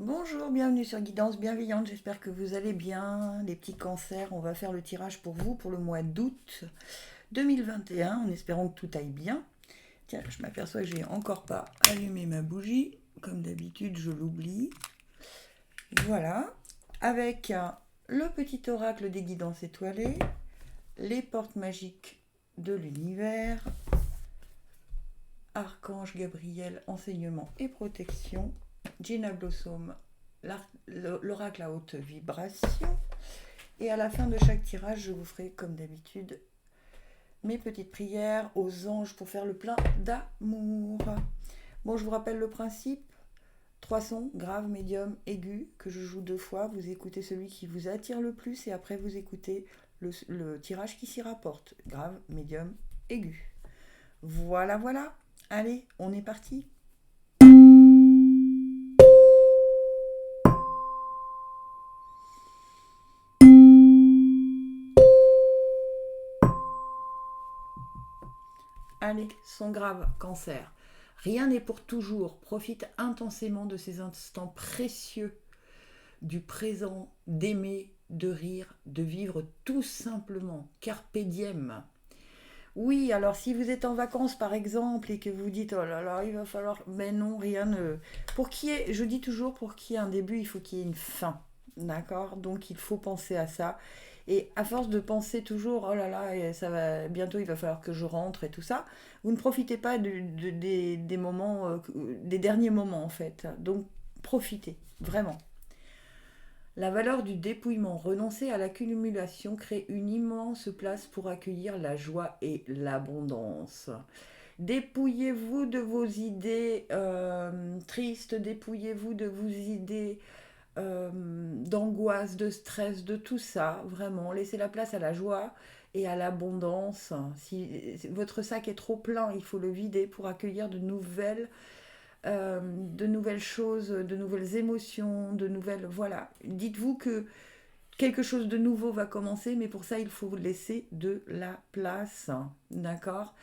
Bonjour, bienvenue sur Guidance Bienveillante, j'espère que vous allez bien. Les petits cancers, on va faire le tirage pour vous pour le mois d'août 2021, en espérant que tout aille bien. Tiens, je m'aperçois que j'ai encore pas allumé ma bougie, comme d'habitude je l'oublie. Voilà, avec le petit oracle des guidances étoilées, les portes magiques de l'univers, Archange Gabriel, enseignement et protection, Gina Blossom, l'oracle à haute vibration. Et à la fin de chaque tirage, je vous ferai comme d'habitude mes petites prières aux anges pour faire le plein d'amour. Bon, je vous rappelle le principe. 3 sons, grave, médium, aigu, que je joue 2 fois. Vous écoutez celui qui vous attire le plus et après vous écoutez le tirage qui s'y rapporte. Grave, médium, aigu. Voilà, voilà. Allez, on est parti. Allez, son grave, cancer. Rien n'est pour toujours. Profite intensément de ces instants précieux du présent, d'aimer, de rire, de vivre tout simplement. Carpe diem. Oui, alors si vous êtes en vacances par exemple et que vous dites oh là là, il va falloir. Mais non, rien ne. Pour qu'il y ait, je dis toujours, pour qu'il y ait un début, il faut qu'il y ait une fin. D'accord? Donc il faut penser à ça. Et à force de penser toujours, oh là là, ça va, bientôt il va falloir que je rentre et tout ça, vous ne profitez pas des moments, des derniers moments en fait. Donc profitez, vraiment. La valeur du dépouillement, renoncer à l'accumulation, crée une immense place pour accueillir la joie et l'abondance. Dépouillez-vous de vos idées tristes, dépouillez-vous de vos idées d'angoisse, de stress, de tout ça, vraiment. Laissez la place à la joie et à l'abondance. Si votre sac est trop plein, il faut le vider pour accueillir de nouvelles choses, de nouvelles émotions, de nouvelles... Voilà. Dites-vous que quelque chose de nouveau va commencer, mais pour ça, il faut laisser de la place. D'accord ?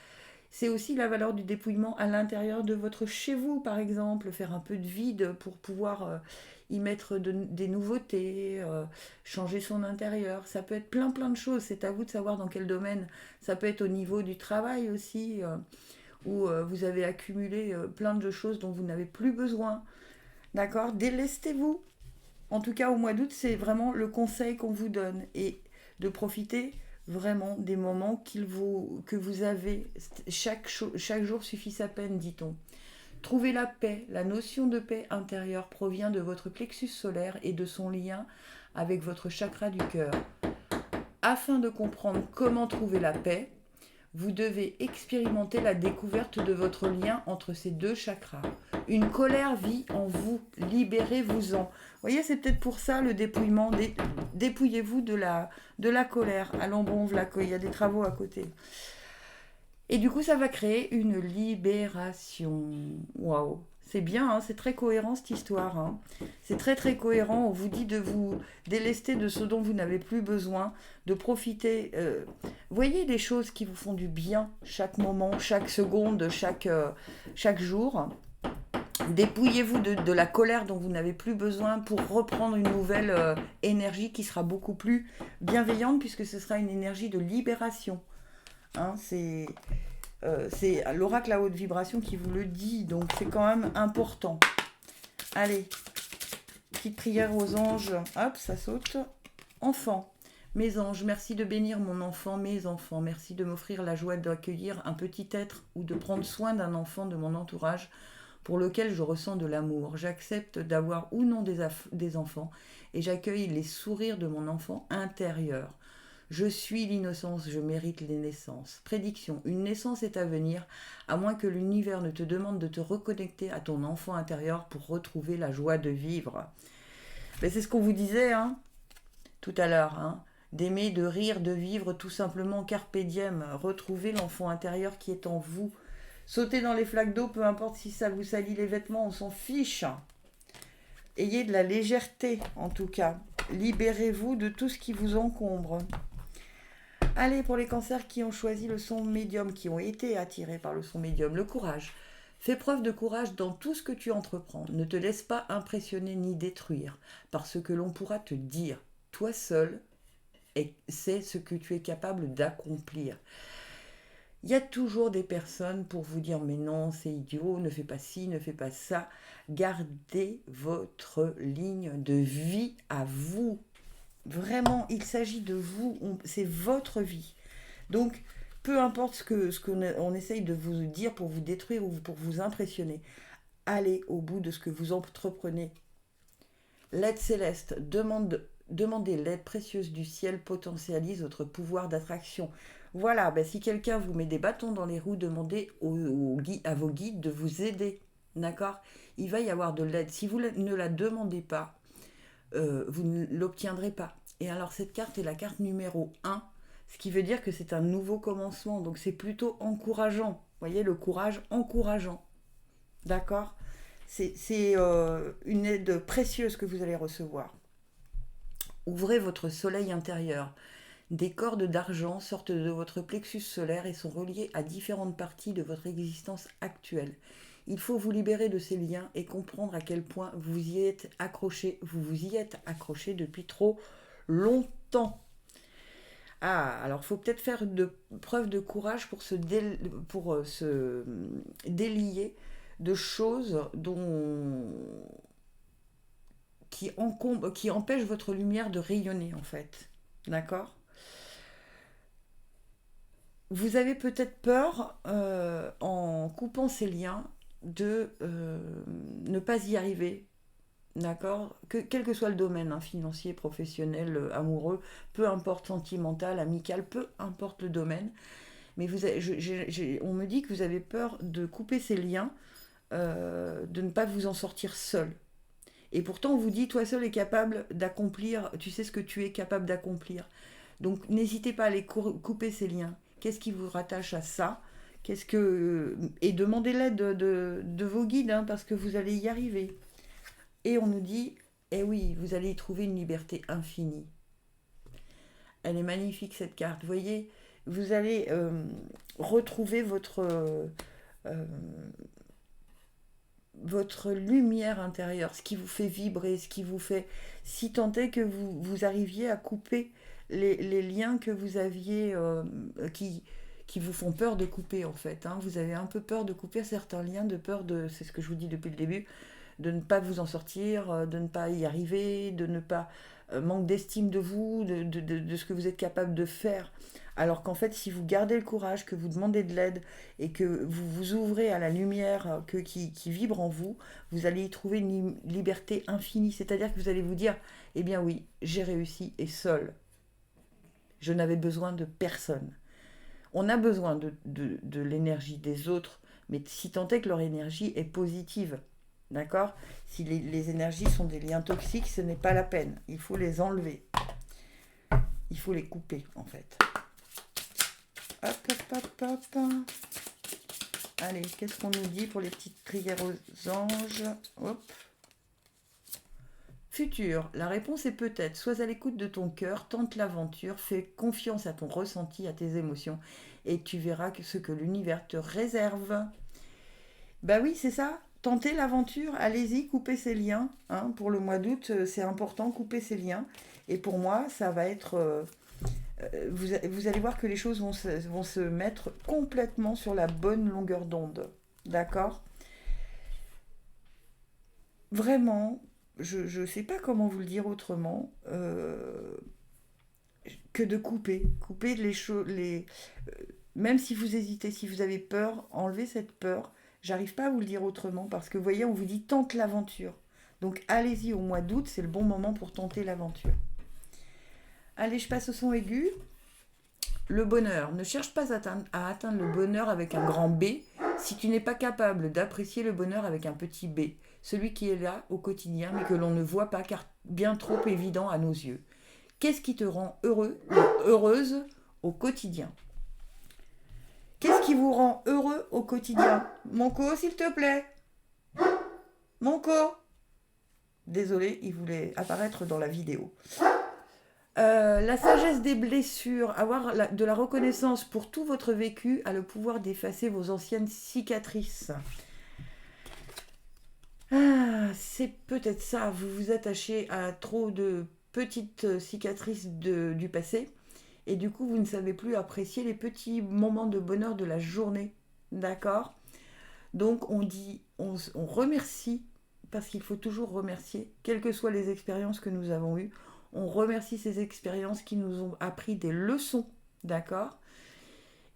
C'est aussi la valeur du dépouillement à l'intérieur de votre chez vous, par exemple, faire un peu de vide pour pouvoir y mettre des nouveautés, changer son intérieur. Ça peut être plein de choses, c'est à vous de savoir dans quel domaine. Ça peut être au niveau du travail aussi, où vous avez accumulé plein de choses dont vous n'avez plus besoin. D'accord ? Délestez-vous. En tout cas, au mois d'août, c'est vraiment le conseil qu'on vous donne. Et de profiter vraiment des moments que vous avez. Chaque jour suffit sa peine, dit-on. Trouvez la paix. La notion de paix intérieure provient de votre plexus solaire et de son lien avec votre chakra du cœur. Afin de comprendre comment trouver la paix, vous devez expérimenter la découverte de votre lien entre ces deux chakras. Une colère vit en vous, libérez-vous-en. Vous voyez, c'est peut-être pour ça le dépouillement. Dépouillez-vous de la colère. Allons bon, il y a des travaux à côté. Et du coup, ça va créer une libération. Waouh, c'est bien, hein, c'est très cohérent cette histoire. Hein. C'est très cohérent. On vous dit de vous délester de ce dont vous n'avez plus besoin, de profiter. Voyez les choses qui vous font du bien chaque moment, chaque seconde, chaque jour. Dépouillez-vous de la colère dont vous n'avez plus besoin pour reprendre une nouvelle énergie qui sera beaucoup plus bienveillante puisque ce sera une énergie de libération. Hein, c'est l'oracle à haute vibration qui vous le dit, donc c'est quand même important. Allez, petite prière aux anges, hop, ça saute. Enfants, mes anges, merci de bénir mon enfant, mes enfants, merci de m'offrir la joie d'accueillir un petit être ou de prendre soin d'un enfant de mon entourage pour lequel je ressens de l'amour. J'accepte d'avoir ou non des enfants et j'accueille les sourires de mon enfant intérieur. Je suis l'innocence, je mérite les naissances. Prédiction, une naissance est à venir, à moins que l'univers ne te demande de te reconnecter à ton enfant intérieur pour retrouver la joie de vivre. Mais c'est ce qu'on vous disait tout à l'heure, d'aimer, de rire, de vivre tout simplement carpe diem, retrouver l'enfant intérieur qui est en vous. Sautez dans les flaques d'eau, peu importe si ça vous salit les vêtements, on s'en fiche. Ayez de la légèreté en tout cas. Libérez-vous de tout ce qui vous encombre. Allez, pour les cancers qui ont choisi le son médium, qui ont été attirés par le son médium, le courage. Fais preuve de courage dans tout ce que tu entreprends. Ne te laisse pas impressionner ni détruire par ce que l'on pourra te dire. Toi seul, c'est ce que tu es capable d'accomplir. Il y a toujours des personnes pour vous dire mais non, c'est idiot, ne fais pas ci, ne fais pas ça. Gardez votre ligne de vie à vous. Vraiment, il s'agit de vous, c'est votre vie. Donc, peu importe ce qu'on essaye de vous dire pour vous détruire ou pour vous impressionner, allez au bout de ce que vous entreprenez. L'aide céleste, demandez l'aide précieuse du ciel, potentialise votre pouvoir d'attraction. Voilà, si quelqu'un vous met des bâtons dans les roues, demandez à vos guides de vous aider. D'accord ? Il va y avoir de l'aide. Si vous ne la demandez pas, vous ne l'obtiendrez pas. Et alors cette carte est la carte numéro 1, ce qui veut dire que c'est un nouveau commencement. Donc c'est plutôt encourageant. Vous voyez, le courage encourageant. D'accord ? C'est une aide précieuse que vous allez recevoir. Ouvrez votre soleil intérieur. Des cordes d'argent sortent de votre plexus solaire et sont reliées à différentes parties de votre existence actuelle. Il faut vous libérer de ces liens et comprendre à quel point vous vous y êtes accroché depuis trop longtemps. Ah, alors il faut peut-être faire preuve de courage pour se délier de choses qui empêchent votre lumière de rayonner en fait. D'accord ? Vous avez peut-être peur, en coupant ces liens, de ne pas y arriver. D'accord ? Quel que soit le domaine, financier, professionnel, amoureux, peu importe, sentimental, amical, peu importe le domaine. Mais on me dit que vous avez peur de couper ces liens, de ne pas vous en sortir seul. Et pourtant, on vous dit, toi seul est capable d'accomplir, tu sais ce que tu es capable d'accomplir. Donc, n'hésitez pas à aller couper ces liens. Qu'est-ce qui vous rattache à ça ? Et demandez l'aide de vos guides, parce que vous allez y arriver. Et on nous dit, oui, vous allez y trouver une liberté infinie. Elle est magnifique cette carte. Vous voyez, vous allez retrouver votre lumière intérieure, ce qui vous fait vibrer, ce qui vous fait, si tant est que vous arriviez à couper les liens que vous aviez, qui vous font peur de couper en fait. Vous avez un peu peur de couper certains liens, c'est ce que je vous dis depuis le début, de ne pas vous en sortir, de ne pas y arriver, de ne pas manque d'estime de vous, de ce que vous êtes capable de faire. Alors qu'en fait, si vous gardez le courage, que vous demandez de l'aide et que vous vous ouvrez à la lumière qui vibre en vous, vous allez y trouver une liberté infinie. C'est-à-dire que vous allez vous dire, eh bien oui, j'ai réussi et seul. Je n'avais besoin de personne. On a besoin de l'énergie des autres, mais si tant est que leur énergie est positive. D'accord ? Si les énergies sont des liens toxiques, ce n'est pas la peine. Il faut les enlever. Il faut les couper, en fait. Hop. Allez, qu'est-ce qu'on nous dit pour les petites prières aux anges ? Hop. Futur, la réponse est peut-être. Sois à l'écoute de ton cœur, tente l'aventure, fais confiance à ton ressenti, à tes émotions, et tu verras ce que l'univers te réserve. Oui, c'est ça. Tentez l'aventure, allez-y, coupez ces liens. Pour le mois d'août, c'est important, couper ces liens. Et pour moi, ça va être... vous allez voir que les choses vont se mettre complètement sur la bonne longueur d'onde. D'accord ? Vraiment, je ne sais pas comment vous le dire autrement, que de couper. Couper les choses... même si vous hésitez, si vous avez peur, enlevez cette peur. J'arrive pas à vous le dire autrement parce que vous voyez, on vous dit tente l'aventure. Donc allez-y au mois d'août, c'est le bon moment pour tenter l'aventure. Allez, je passe au son aigu. Le bonheur. Ne cherche pas à atteindre le bonheur avec un grand B si tu n'es pas capable d'apprécier le bonheur avec un petit b. Celui qui est là au quotidien mais que l'on ne voit pas car bien trop évident à nos yeux. Qu'est-ce qui te rend heureux ou heureuse au quotidien ? Qu'est-ce qui vous rend heureux au quotidien ? Monco, s'il te plaît. Monco. Désolé, il voulait apparaître dans la vidéo. La sagesse des blessures, avoir de la reconnaissance pour tout votre vécu, a le pouvoir d'effacer vos anciennes cicatrices. c'est peut-être ça, vous vous attachez à trop de petites cicatrices du passé et du coup vous ne savez plus apprécier les petits moments de bonheur de la journée. D'accord? Donc on dit, on remercie, parce qu'il faut toujours remercier, quelles que soient les expériences que nous avons eues, on remercie ces expériences qui nous ont appris des leçons, d'accord?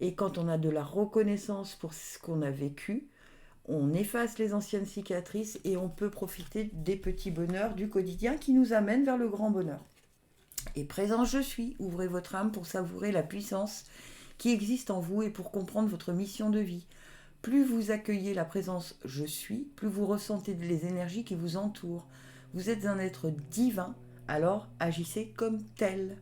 Et quand on a de la reconnaissance pour ce qu'on a vécu, on efface les anciennes cicatrices et on peut profiter des petits bonheurs du quotidien qui nous amènent vers le grand bonheur. Et présent je suis, ouvrez votre âme pour savourer la puissance qui existe en vous et pour comprendre votre mission de vie. Plus vous accueillez la présence je suis, plus vous ressentez les énergies qui vous entourent. Vous êtes un être divin, alors agissez comme tel.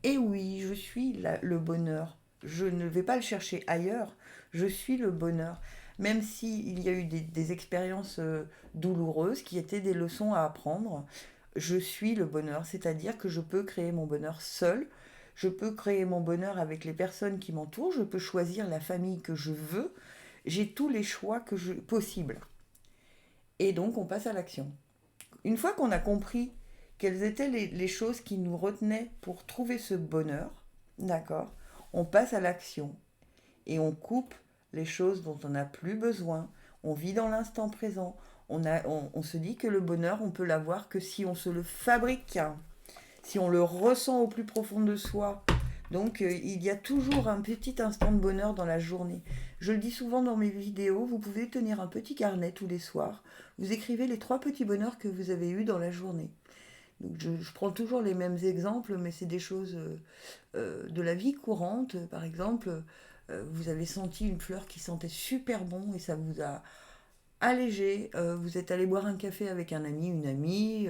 Et oui, je suis le bonheur. Je ne vais pas le chercher ailleurs, je suis le bonheur. Même s'il y a eu des expériences douloureuses qui étaient des leçons à apprendre, je suis le bonheur. C'est-à-dire que je peux créer mon bonheur seul, je peux créer mon bonheur avec les personnes qui m'entourent, je peux choisir la famille que je veux, j'ai tous les choix possibles. Et donc on passe à l'action. Une fois qu'on a compris quelles étaient les choses qui nous retenaient pour trouver ce bonheur, d'accord, on passe à l'action et on coupe les choses dont on n'a plus besoin, on vit dans l'instant présent, on se dit que le bonheur, on peut l'avoir que si on se le fabrique, si on le ressent au plus profond de soi. Donc il y a toujours un petit instant de bonheur dans la journée. Je le dis souvent dans mes vidéos, vous pouvez tenir un petit carnet tous les soirs. Vous écrivez les 3 petits bonheurs que vous avez eus dans la journée. Donc je prends toujours les mêmes exemples, mais c'est des choses de la vie courante. Par exemple, vous avez senti une fleur qui sentait super bon et ça vous a allégé. Vous êtes allé boire un café avec un ami, une amie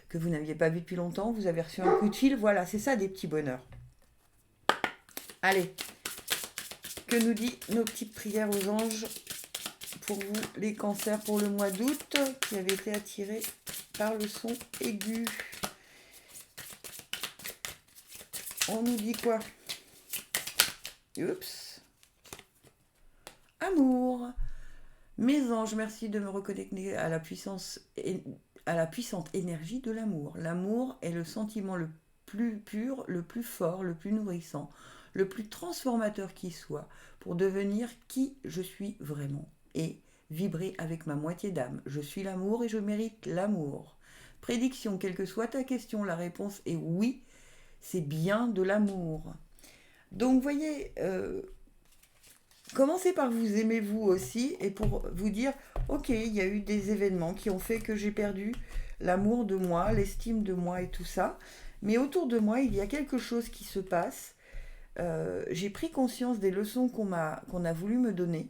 que vous n'aviez pas vu depuis longtemps. Vous avez reçu un coup de fil. Voilà, c'est ça des petits bonheurs. Allez, que nous dit nos petites prières aux anges pour vous, les cancers, pour le mois d'août, qui avait été attirés par le son aigu. On nous dit quoi? Oups. Amour. Mes anges, merci de me reconnecter à la puissante énergie de l'amour. L'amour est le sentiment le plus pur, le plus fort, le plus nourrissant, le plus transformateur qui soit, pour devenir qui je suis vraiment et vibrer avec ma moitié d'âme. Je suis l'amour et je mérite l'amour. Prédiction, quelle que soit ta question, la réponse est oui, c'est bien de l'amour. Donc, voyez, commencez par vous aimer vous aussi et pour vous dire, ok, il y a eu des événements qui ont fait que j'ai perdu l'amour de moi, l'estime de moi et tout ça. Mais autour de moi, il y a quelque chose qui se passe. J'ai pris conscience des leçons qu'on a voulu me donner.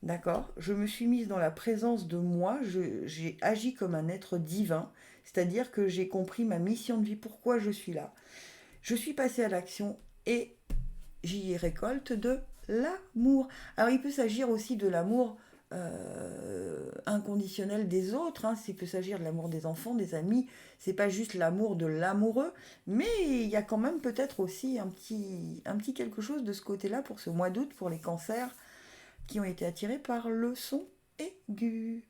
D'accord? Je me suis mise dans la présence de moi, j'ai agi comme un être divin, c'est-à-dire que j'ai compris ma mission de vie, pourquoi je suis là. Je suis passée à l'action et j'y récolte de l'amour. Alors il peut s'agir aussi de l'amour inconditionnel des autres, hein. Il peut s'agir de l'amour des enfants, des amis, c'est pas juste l'amour de l'amoureux, mais il y a quand même peut-être aussi un petit quelque chose de ce côté-là pour ce mois d'août, pour les cancers qui ont été attirés par le son aigu.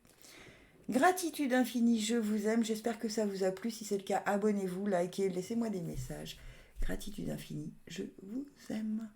Gratitude infinie, je vous aime, j'espère que ça vous a plu. Si c'est le cas, abonnez-vous, likez, laissez-moi des messages. Gratitude infinie, je vous aime.